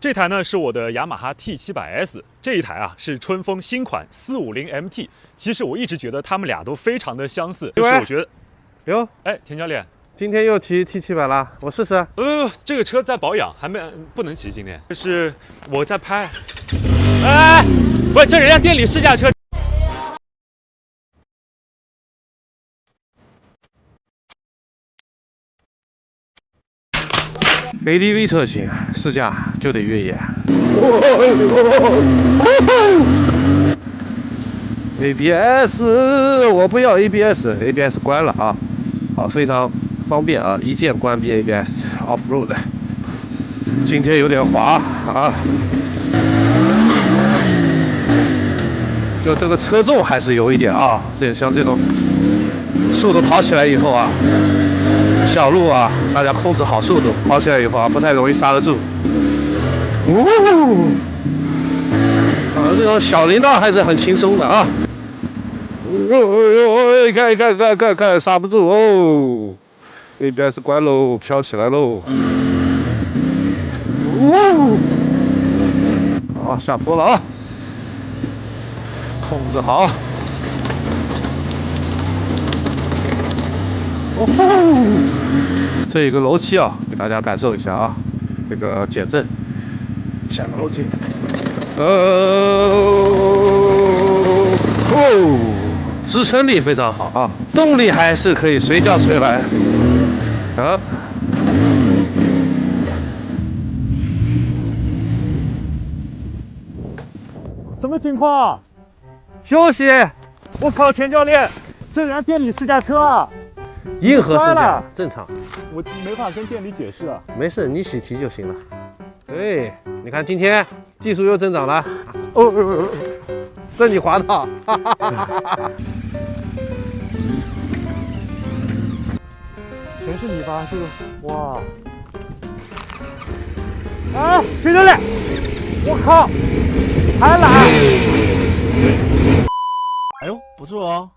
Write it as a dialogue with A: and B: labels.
A: 这台呢是我的雅马哈 T700S， 这一台啊是春风新款450MT。其实我一直觉得他们俩都非常的相似，就是我觉得，
B: 哟，
A: 哎，田教练，
B: 今天又骑 T700了，我试试。
A: 这个车在保养，还不能骑。今天这是我在拍，哎，不是，这人家店里试驾车。
B: ADV 车型试驾就得越野。ABS 我不要 ABS 关了啊，好，非常方便啊，一键关闭 ABS off road。今天有点滑啊，就这个车重还是有一点啊，像这种速度跑起来以后啊。 小路啊，大家控制好速度，跑起来以后啊，不太容易刹得住。这种小林道还是很轻松的啊。看，刹不住哦。ABS 关喽，飘起来喽。好，下坡了啊，控制好。 这一个楼梯啊，给大家感受一下啊，这个减震，下个楼梯，支撑力非常好啊，动力还是可以随叫随来啊。
C: 什么情况？
B: 休息。
C: 我靠，田教练，这人家店里试驾车啊！
B: 硬核试驾正常，
C: 我没法跟店里解释啊。
B: 没事，你喜提就行了。哎，你看今天技术又增长了。这你滑到，
C: 全是泥巴，这个哇！啊，田教练，我靠，还懒！哎呦，不错哦。